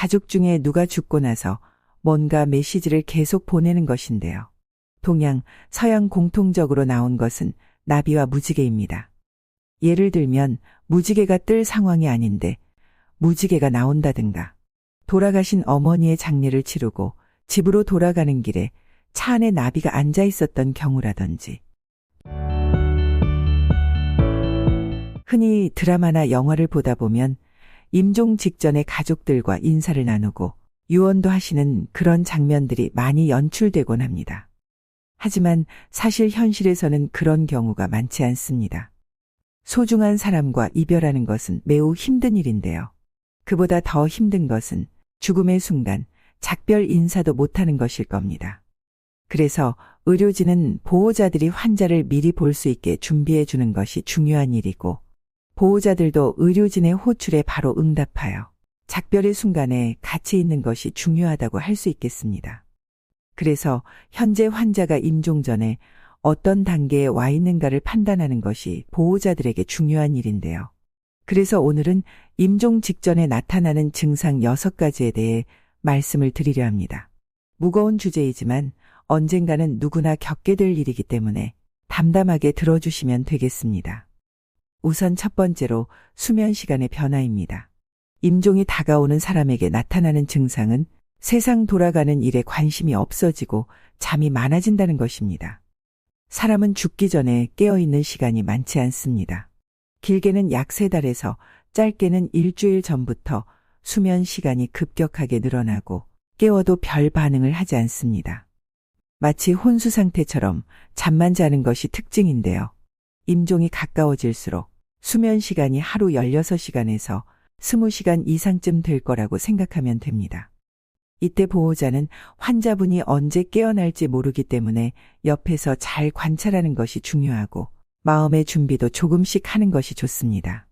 가족 중에 누가 죽고 나서 뭔가 메시지를 계속 보내는 것인데요. 동양, 서양 공통적으로 나온 것은 나비와 무지개입니다. 예를 들면 무지개가 뜰 상황이 아닌데 무지개가 나온다든가, 돌아가신 어머니의 장례를 치르고 집으로 돌아가는 길에 차 안에 나비가 앉아 있었던 경우라든지. 흔히 드라마나 영화를 보다 보면 임종 직전에 가족들과 인사를 나누고 유언도 하시는 그런 장면들이 많이 연출되곤 합니다. 하지만 사실 현실에서는 그런 경우가 많지 않습니다. 소중한 사람과 이별하는 것은 매우 힘든 일인데요. 그보다 더 힘든 것은 죽음의 순간 작별 인사도 못하는 것일 겁니다. 그래서 의료진은 보호자들이 환자를 미리 볼 수 있게 준비해 주는 것이 중요한 일이고, 보호자들도 의료진의 호출에 바로 응답하여 작별의 순간에 같이 있는 것이 중요하다고 할 수 있겠습니다. 그래서 현재 환자가 임종 전에 어떤 단계에 와 있는가를 판단하는 것이 보호자들에게 중요한 일인데요. 그래서 오늘은 임종 직전에 나타나는 증상 6가지에 대해 말씀을 드리려 합니다. 무거운 주제이지만 언젠가는 누구나 겪게 될 일이기 때문에 담담하게 들어주시면 되겠습니다. 우선 첫 번째로 수면 시간의 변화입니다. 임종이 다가오는 사람에게 나타나는 증상은 세상 돌아가는 일에 관심이 없어지고 잠이 많아진다는 것입니다. 사람은 죽기 전에 깨어있는 시간이 많지 않습니다. 길게는 약 3달에서 짧게는 일주일 전부터 수면 시간이 급격하게 늘어나고 깨워도 별 반응을 하지 않습니다. 마치 혼수 상태처럼 잠만 자는 것이 특징인데요. 임종이 가까워질수록 수면 시간이 하루 16시간에서 20시간 이상쯤 될 거라고 생각하면 됩니다. 이때 보호자는 환자분이 언제 깨어날지 모르기 때문에 옆에서 잘 관찰하는 것이 중요하고 마음의 준비도 조금씩 하는 것이 좋습니다.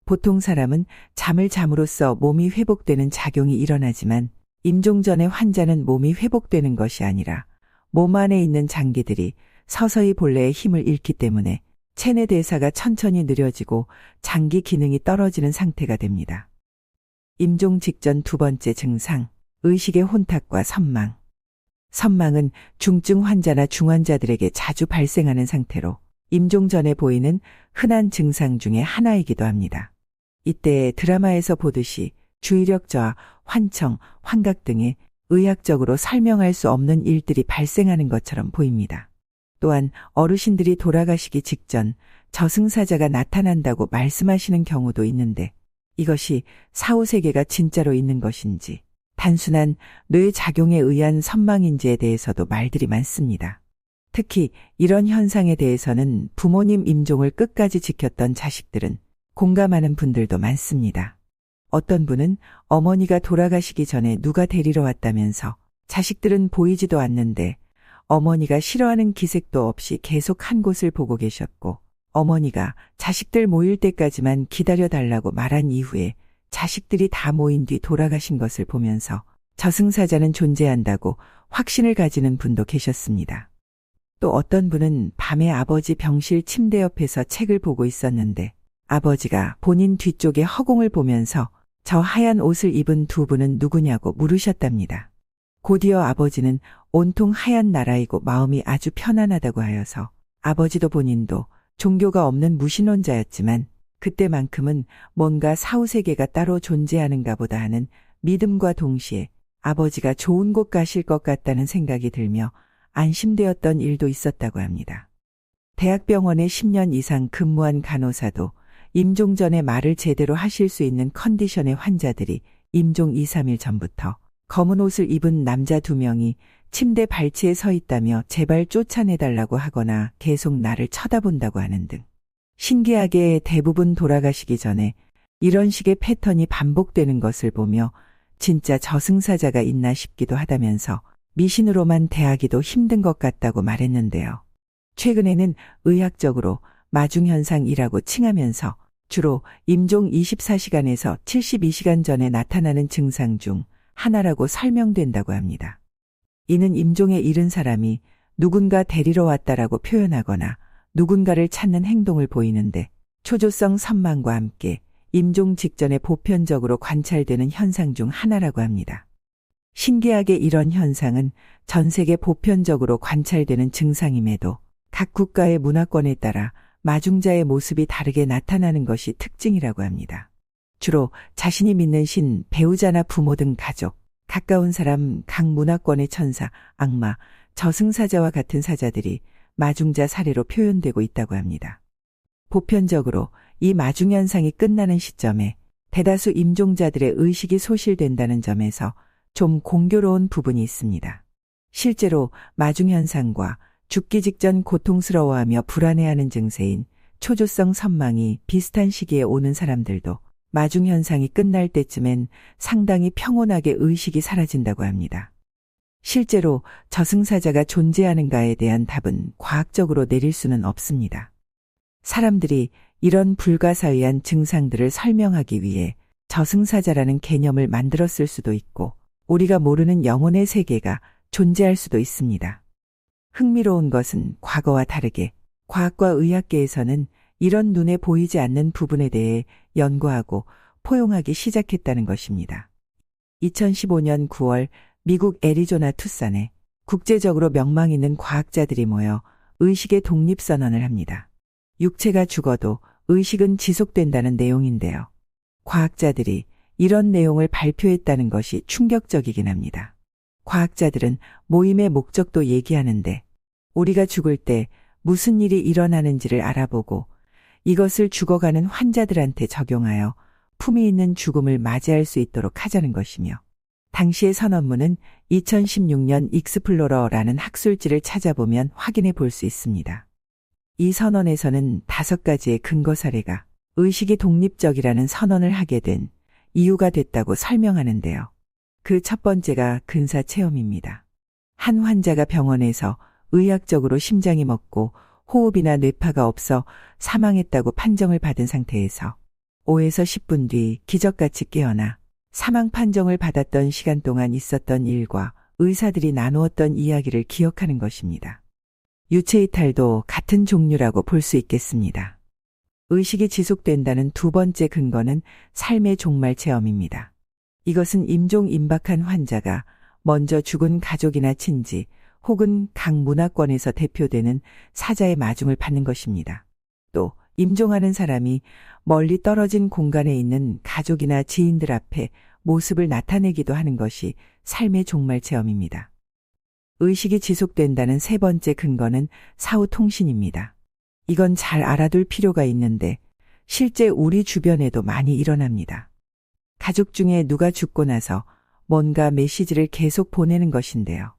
보통 사람은 잠을 잠으로써 몸이 회복되는 작용이 일어나지만 임종 전에 환자는 몸이 회복되는 것이 아니라 몸 안에 있는 장기들이 서서히 본래의 힘을 잃기 때문에 체내 대사가 천천히 느려지고 장기 기능이 떨어지는 상태가 됩니다. 임종 직전 2번째 증상, 의식의 혼탁과 선망. 선망은 중증 환자나 중환자들에게 자주 발생하는 상태로 임종 전에 보이는 흔한 증상 중에 하나이기도 합니다. 이때 드라마에서 보듯이 주의력 저하, 환청, 환각 등의 의학적으로 설명할 수 없는 일들이 발생하는 것처럼 보입니다. 또한 어르신들이 돌아가시기 직전 저승사자가 나타난다고 말씀하시는 경우도 있는데, 이것이 사후세계가 진짜로 있는 것인지 단순한 뇌작용에 의한 선망인지에 대해서도 말들이 많습니다. 특히 이런 현상에 대해서는 부모님 임종을 끝까지 지켰던 자식들은 공감하는 분들도 많습니다. 어떤 분은 어머니가 돌아가시기 전에 누가 데리러 왔다면서 자식들은 보이지도 않는데 어머니가 싫어하는 기색도 없이 계속 한 곳을 보고 계셨고, 어머니가 자식들 모일 때까지만 기다려달라고 말한 이후에 자식들이 다 모인 뒤 돌아가신 것을 보면서 저승사자는 존재한다고 확신을 가지는 분도 계셨습니다. 또 어떤 분은 밤에 아버지 병실 침대 옆에서 책을 보고 있었는데 아버지가 본인 뒤쪽에 허공을 보면서 저 하얀 옷을 입은 2분은 누구냐고 물으셨답니다. 곧이어 아버지는 온통 하얀 나라이고 마음이 아주 편안하다고 하여서 아버지도 본인도 종교가 없는 무신론자였지만 그때만큼은 뭔가 사후세계가 따로 존재하는가 보다 하는 믿음과 동시에 아버지가 좋은 곳 가실 것 같다는 생각이 들며 안심되었던 일도 있었다고 합니다. 대학병원에 10년 이상 근무한 간호사도 임종 전에 말을 제대로 하실 수 있는 컨디션의 환자들이 임종 2, 3일 전부터 검은 옷을 입은 남자 2명이 침대 발치에 서 있다며 제발 쫓아내달라고 하거나 계속 나를 쳐다본다고 하는 등, 신기하게 대부분 돌아가시기 전에 이런 식의 패턴이 반복되는 것을 보며 진짜 저승사자가 있나 싶기도 하다면서 미신으로만 대하기도 힘든 것 같다고 말했는데요. 최근에는 의학적으로 마중현상이라고 칭하면서 주로 임종 24시간에서 72시간 전에 나타나는 증상 중 하나라고 설명된다고 합니다. 이는 임종에 이른 사람이 누군가 데리러 왔다라고 표현하거나 누군가를 찾는 행동을 보이는데 초조성 선망과 함께 임종 직전에 보편적으로 관찰되는 현상 중 하나라고 합니다. 신기하게 이런 현상은 전 세계 보편적으로 관찰되는 증상임에도 각 국가의 문화권에 따라 마중자의 모습이 다르게 나타나는 것이 특징이라고 합니다. 주로 자신이 믿는 신, 배우자나 부모 등 가족, 가까운 사람, 각 문화권의 천사, 악마, 저승사자와 같은 사자들이 마중자 사례로 표현되고 있다고 합니다. 보편적으로 이 마중현상이 끝나는 시점에 대다수 임종자들의 의식이 소실된다는 점에서 좀 공교로운 부분이 있습니다. 실제로 마중현상과 죽기 직전 고통스러워하며 불안해하는 증세인 초조성 선망이 비슷한 시기에 오는 사람들도 마중현상이 끝날 때쯤엔 상당히 평온하게 의식이 사라진다고 합니다. 실제로 저승사자가 존재하는가에 대한 답은 과학적으로 내릴 수는 없습니다. 사람들이 이런 불가사의한 증상들을 설명하기 위해 저승사자라는 개념을 만들었을 수도 있고 우리가 모르는 영혼의 세계가 존재할 수도 있습니다. 흥미로운 것은 과거와 다르게 과학과 의학계에서는 이런 눈에 보이지 않는 부분에 대해 연구하고 포용하기 시작했다는 것입니다. 2015년 9월 미국 애리조나 투싼에 국제적으로 명망 있는 과학자들이 모여 의식의 독립선언을 합니다. 육체가 죽어도 의식은 지속된다는 내용인데요. 과학자들이 이런 내용을 발표했다는 것이 충격적이긴 합니다. 과학자들은 모임의 목적도 얘기하는데 우리가 죽을 때 무슨 일이 일어나는지를 알아보고 이것을 죽어가는 환자들한테 적용하여 품위 있는 죽음을 맞이할 수 있도록 하자는 것이며 당시의 선언문은 2016년 익스플로러라는 학술지를 찾아보면 확인해 볼 수 있습니다. 이 선언에서는 5가지의 근거 사례가 의식이 독립적이라는 선언을 하게 된 이유가 됐다고 설명하는데요. 그 첫 번째가 근사체험입니다. 한 환자가 병원에서 의학적으로 심장이 멎고 호흡이나 뇌파가 없어 사망했다고 판정을 받은 상태에서 5에서 10분 뒤 기적같이 깨어나 사망 판정을 받았던 시간 동안 있었던 일과 의사들이 나누었던 이야기를 기억하는 것입니다. 유체이탈도 같은 종류라고 볼 수 있겠습니다. 의식이 지속된다는 두 번째 근거는 삶의 종말 체험입니다. 이것은 임종 임박한 환자가 먼저 죽은 가족이나 친지 혹은 각 문화권에서 대표되는 사자의 마중을 받는 것입니다. 또 임종하는 사람이 멀리 떨어진 공간에 있는 가족이나 지인들 앞에 모습을 나타내기도 하는 것이 삶의 종말 체험입니다. 의식이 지속된다는 세 번째 근거는 사후통신입니다. 이건 잘 알아둘 필요가 있는데 실제 우리 주변에도 많이 일어납니다. 가족 중에 누가 죽고 나서 뭔가 메시지를 계속 보내는 것인데요.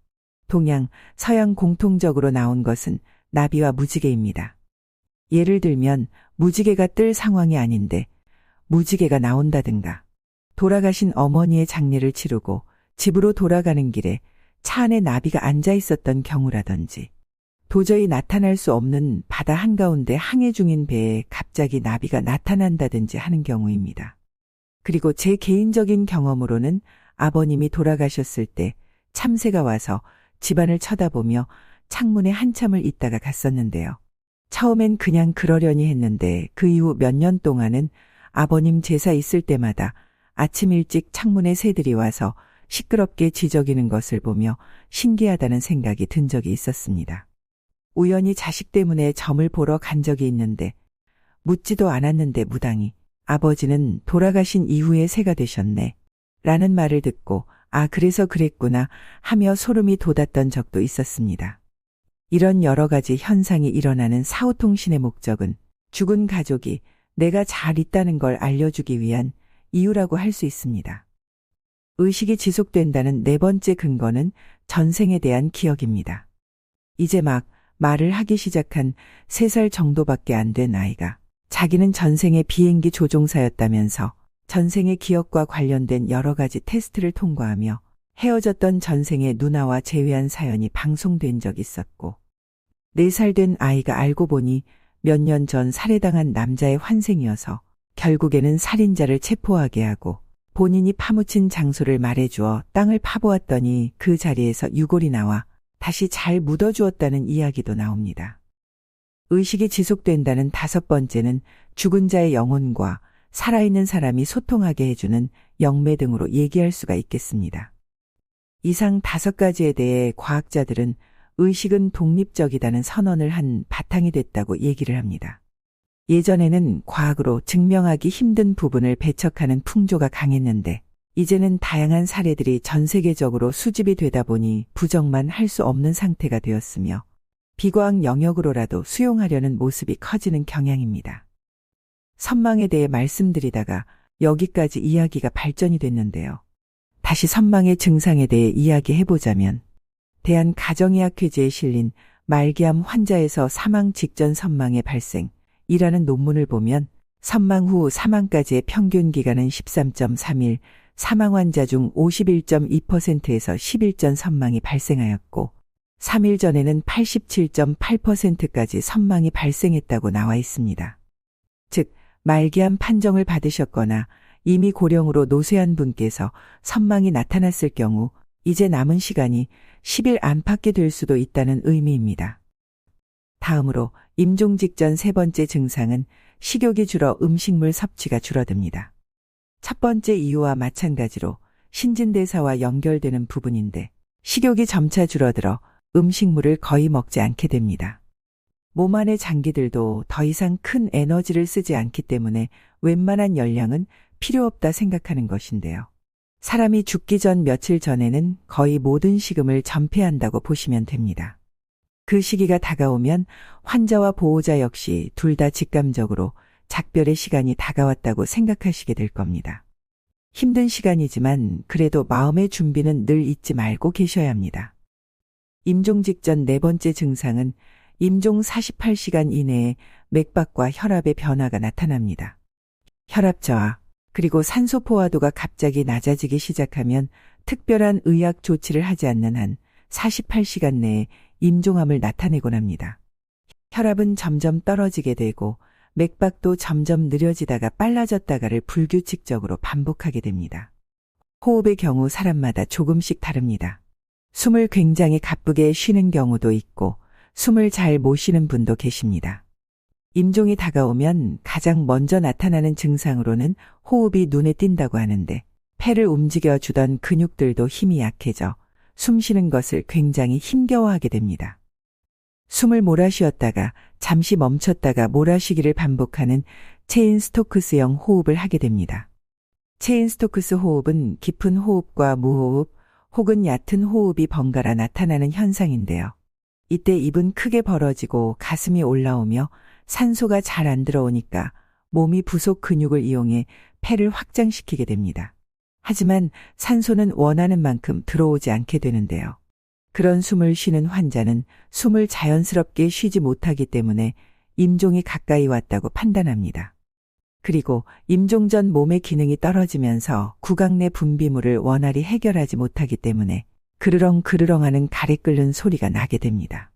동양, 서양 공통적으로 나온 것은 나비와 무지개입니다. 예를 들면 무지개가 뜰 상황이 아닌데 무지개가 나온다든가 돌아가신 어머니의 장례를 치르고 집으로 돌아가는 길에 차 안에 나비가 앉아 있었던 경우라든지 도저히 나타날 수 없는 바다 한가운데 항해 중인 배에 갑자기 나비가 나타난다든지 하는 경우입니다. 그리고 제 개인적인 경험으로는 아버님이 돌아가셨을 때 참새가 와서 집안을 쳐다보며 창문에 한참을 있다가 갔었는데요. 처음엔 그냥 그러려니 했는데 그 이후 몇 년 동안은 아버님 제사 있을 때마다 아침 일찍 창문에 새들이 와서 시끄럽게 지저귀는 것을 보며 신기하다는 생각이 든 적이 있었습니다. 우연히 자식 때문에 점을 보러 간 적이 있는데 묻지도 않았는데 무당이 아버지는 돌아가신 이후에 새가 되셨네 라는 말을 듣고 아 그래서 그랬구나 하며 소름이 돋았던 적도 있었습니다. 이런 여러 가지 현상이 일어나는 사후통신의 목적은 죽은 가족이 내가 잘 있다는 걸 알려주기 위한 이유라고 할 수 있습니다. 의식이 지속된다는 네 번째 근거는 전생에 대한 기억입니다. 이제 막 말을 하기 시작한 3살 정도밖에 안 된 아이가 자기는 전생의 비행기 조종사였다면서 전생의 기억과 관련된 여러 가지 테스트를 통과하며 헤어졌던 전생의 누나와 재회한 사연이 방송된 적 있었고 4살 된 아이가 알고 보니 몇 년 전 살해당한 남자의 환생이어서 결국에는 살인자를 체포하게 하고 본인이 파묻힌 장소를 말해주어 땅을 파보았더니 그 자리에서 유골이 나와 다시 잘 묻어주었다는 이야기도 나옵니다. 의식이 지속된다는 5번째는 죽은 자의 영혼과 살아있는 사람이 소통하게 해주는 영매 등으로 얘기할 수가 있겠습니다. 이상 5가지에 대해 과학자들은 의식은 독립적이다는 선언을 한 바탕이 됐다고 얘기를 합니다. 예전에는 과학으로 증명하기 힘든 부분을 배척하는 풍조가 강했는데 이제는 다양한 사례들이 전 세계적으로 수집이 되다 보니 부정만 할 수 없는 상태가 되었으며 비과학 영역으로라도 수용하려는 모습이 커지는 경향입니다. 선망에 대해 말씀드리다가 여기까지 이야기가 발전이 됐는데요. 다시 선망의 증상에 대해 이야기해보자면 대한가정의학회지에 실린 말기암 환자에서 사망 직전 선망의 발생이라는 논문을 보면 선망 후 사망까지의 평균 기간은 13.3일, 사망 환자 중 51.2%에서 10일 전 선망이 발생하였고 3일 전에는 87.8%까지 선망이 발생했다고 나와 있습니다. 즉, 말기암 판정을 받으셨거나 이미 고령으로 노쇠한 분께서 선망이 나타났을 경우 이제 남은 시간이 10일 안팎이 될 수도 있다는 의미입니다. 다음으로 임종 직전 3번째 증상은 식욕이 줄어 음식물 섭취가 줄어듭니다. 첫 번째 이유와 마찬가지로 신진대사와 연결되는 부분인데 식욕이 점차 줄어들어 음식물을 거의 먹지 않게 됩니다. 몸 안의 장기들도 더 이상 큰 에너지를 쓰지 않기 때문에 웬만한 열량은 필요 없다 생각하는 것인데요. 사람이 죽기 전 며칠 전에는 거의 모든 식음을 전폐한다고 보시면 됩니다. 그 시기가 다가오면 환자와 보호자 역시 둘 다 직감적으로 작별의 시간이 다가왔다고 생각하시게 될 겁니다. 힘든 시간이지만 그래도 마음의 준비는 늘 잊지 말고 계셔야 합니다. 임종 직전 4번째 증상은 임종 48시간 이내에 맥박과 혈압의 변화가 나타납니다. 혈압 저하, 그리고 산소 포화도가 갑자기 낮아지기 시작하면 특별한 의학 조치를 하지 않는 한 48시간 내에 임종암을 나타내곤 합니다. 혈압은 점점 떨어지게 되고 맥박도 점점 느려지다가 빨라졌다가를 불규칙적으로 반복하게 됩니다. 호흡의 경우 사람마다 조금씩 다릅니다. 숨을 굉장히 가쁘게 쉬는 경우도 있고 숨을 잘 못 쉬는 분도 계십니다. 임종이 다가오면 가장 먼저 나타나는 증상으로는 호흡이 눈에 띈다고 하는데 폐를 움직여주던 근육들도 힘이 약해져 숨 쉬는 것을 굉장히 힘겨워하게 됩니다. 숨을 몰아쉬었다가 잠시 멈췄다가 몰아쉬기를 반복하는 체인 스토크스형 호흡을 하게 됩니다. 체인 스토크스 호흡은 깊은 호흡과 무호흡 혹은 얕은 호흡이 번갈아 나타나는 현상인데요. 이때 입은 크게 벌어지고 가슴이 올라오며 산소가 잘 안 들어오니까 몸이 부속 근육을 이용해 폐를 확장시키게 됩니다. 하지만 산소는 원하는 만큼 들어오지 않게 되는데요. 그런 숨을 쉬는 환자는 숨을 자연스럽게 쉬지 못하기 때문에 임종이 가까이 왔다고 판단합니다. 그리고 임종 전 몸의 기능이 떨어지면서 구강 내 분비물을 원활히 해결하지 못하기 때문에 그르렁그르렁하는 가래 끓는 소리가 나게 됩니다.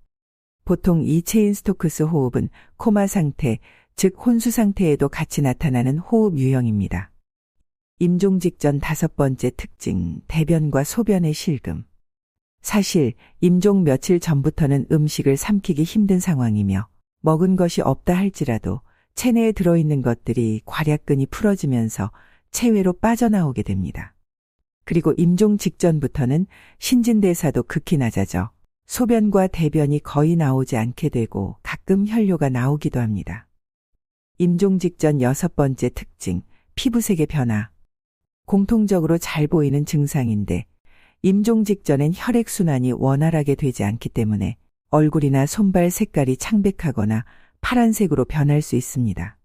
보통 이 체인 스토크스 호흡은 코마 상태, 즉 혼수 상태에도 같이 나타나는 호흡 유형입니다. 임종 직전 5번째 특징, 대변과 소변의 실금. 사실 임종 며칠 전부터는 음식을 삼키기 힘든 상황이며 먹은 것이 없다 할지라도 체내에 들어있는 것들이 괄약근이 풀어지면서 체외로 빠져나오게 됩니다. 그리고 임종 직전부터는 신진대사도 극히 낮아져 소변과 대변이 거의 나오지 않게 되고 가끔 혈뇨가 나오기도 합니다. 임종 직전 6번째 특징, 피부색의 변화. 공통적으로 잘 보이는 증상인데 임종 직전엔 혈액순환이 원활하게 되지 않기 때문에 얼굴이나 손발 색깔이 창백하거나 파란색으로 변할 수 있습니다.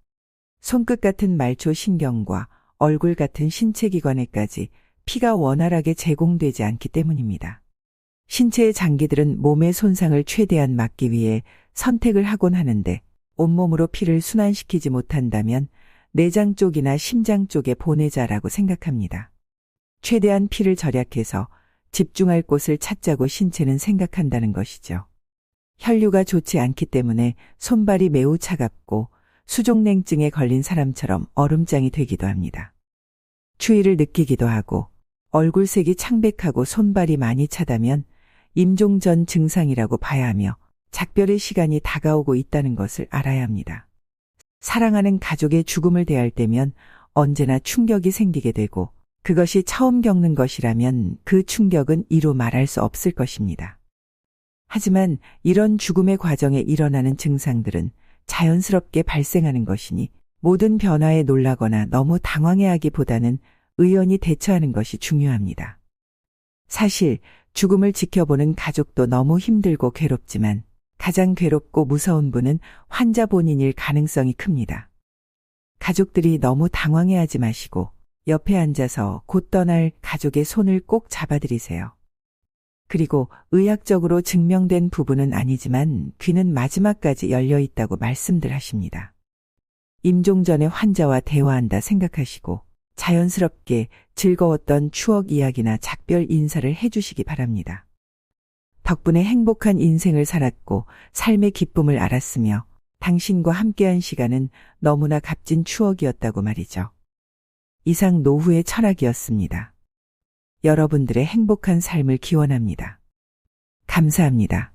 손끝 같은 말초 신경과 얼굴 같은 신체 기관에까지 피가 원활하게 제공되지 않기 때문입니다. 신체의 장기들은 몸의 손상을 최대한 막기 위해 선택을 하곤 하는데 온몸으로 피를 순환시키지 못한다면 내장 쪽이나 심장 쪽에 보내자라고 생각합니다. 최대한 피를 절약해서 집중할 곳을 찾자고 신체는 생각한다는 것이죠. 혈류가 좋지 않기 때문에 손발이 매우 차갑고 수족냉증에 걸린 사람처럼 얼음장이 되기도 합니다. 추위를 느끼기도 하고 얼굴색이 창백하고 손발이 많이 차다면 임종 전 증상이라고 봐야 하며 작별의 시간이 다가오고 있다는 것을 알아야 합니다. 사랑하는 가족의 죽음을 대할 때면 언제나 충격이 생기게 되고 그것이 처음 겪는 것이라면 그 충격은 이루 말할 수 없을 것입니다. 하지만 이런 죽음의 과정에 일어나는 증상들은 자연스럽게 발생하는 것이니 모든 변화에 놀라거나 너무 당황해하기보다는 의연히 대처하는 것이 중요합니다. 사실 죽음을 지켜보는 가족도 너무 힘들고 괴롭지만 가장 괴롭고 무서운 분은 환자 본인일 가능성이 큽니다. 가족들이 너무 당황해하지 마시고 옆에 앉아서 곧 떠날 가족의 손을 꼭 잡아드리세요. 그리고 의학적으로 증명된 부분은 아니지만 귀는 마지막까지 열려 있다고 말씀들 하십니다. 임종 전에 환자와 대화한다 생각하시고 자연스럽게 즐거웠던 추억 이야기나 작별 인사를 해주시기 바랍니다. 덕분에 행복한 인생을 살았고 삶의 기쁨을 알았으며 당신과 함께한 시간은 너무나 값진 추억이었다고 말이죠. 이상 노후의 철학이었습니다. 여러분들의 행복한 삶을 기원합니다. 감사합니다.